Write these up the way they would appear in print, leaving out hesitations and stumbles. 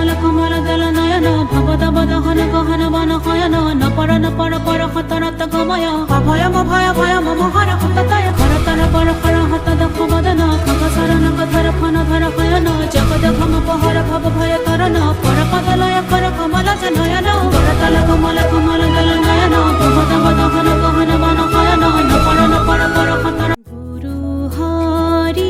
কমল কমল দল নয়ন ভবদ বদহন গহন বন শয়ন নপর নপর পর খতরত গময় অভয়ম ভয় ভয়ম মোহর হততয় করতর পর খর হত দক্ষ বদন খগ শরণ কথর ফন ধর শয়ন জগদ ভম পহর ভব ভয় তরণ পর পদলয় কর কমল নয়ন করতল কমল কমল দল নয়ন ভবদ বদহন গহন বন শয়ন নপর নপর পর খতর গুরু হরি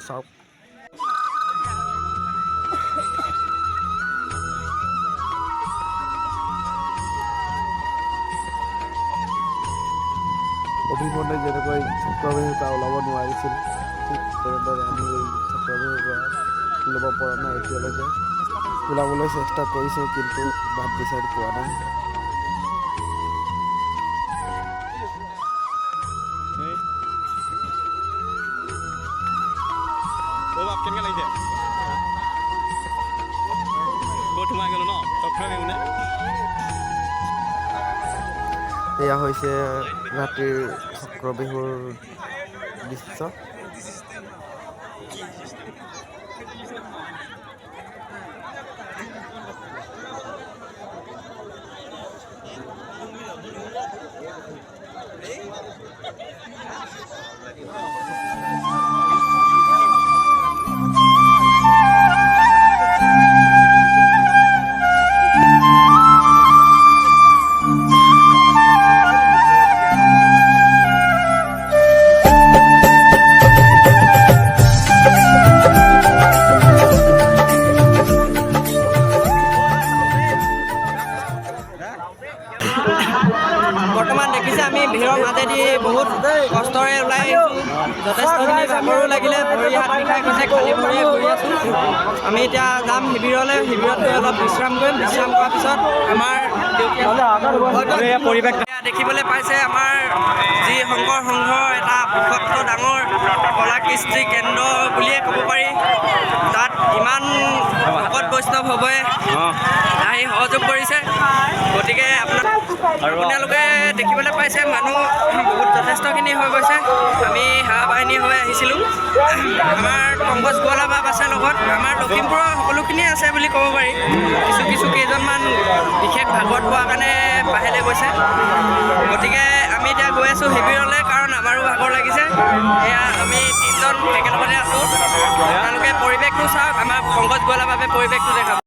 চাওক অভিমন্যুৱে যেনেকৈ চক্ৰবিহুৰ পৰা ওলাব নোৱাৰিছিল ঠিক তেনেদৰে আমি এই চক্ৰবিহুৰ পৰা ওলাব পৰা নাই এতিয়ালৈকে ওলাবলৈ চেষ্টা কৰিছোঁ কিন্তু বাট বিচাৰি পোৱা নাই কেনেকৈ লাগিছে ক'ত সোমাই গ'লো ন চক্ৰবিহুনে এয়া হৈছে ৰাতিৰ চক্ৰবিহুৰ দৃশ্য বৰ্তমান দেখিছে আমি ভিৰৰ মাজেদি বহুত কষ্টৰে ওলাই আহিছোঁ যথেষ্টখিনি ভাগৰো লাগিলে ভৰি হাত বিষাই গৈছে খালী ভৰিয়ে ঘূৰি আছোঁ আমি এতিয়া যাম শিবিৰলৈ শিবিৰত গৈ অলপ বিশ্ৰাম কৰিম বিশ্ৰাম কৰাৰ পিছত আমাৰ পৰিৱেশ দেখিবলৈ পাইছে আমাৰ যি শংকৰ সংঘৰ এটা বৃহত্তৰ ডাঙৰ কলা কৃষ্টি কেন্দ্ৰ বুলিয়ে ক'ব পাৰি তাত ইমান ভকত বৈষ্ণৱভাৱে আহি সহযোগ কৰিছে গতিকে আপোনালোকে দেখিবলৈ পাইছে মানুহ বহুত যথেষ্টখিনি হৈ গৈছে আমি সেৱা বাহিনী হৈ আহিছিলোঁ আমাৰ পংকজ গোৱালা বাপ আছে লগত আমাৰ লখিমপুৰৰ সকলোখিনিয়ে আছে বুলি ক'ব পাৰি কিছু কেইজনমান বিশেষ ভাগত পোৱাৰ কাৰণে বাহিৰলৈ গৈছে গতিকে আমি এতিয়া গৈ আছোঁ শিবিৰলৈ কাৰণ আমাৰো ভাগৰ লাগিছে এয়া আমি তিনিজন একেলগতে আছোঁ আপোনালোকে পৰিৱেশটো চাওক আমাৰ পংকজ গোৱালা বাপে পৰিৱেশটো দেখাব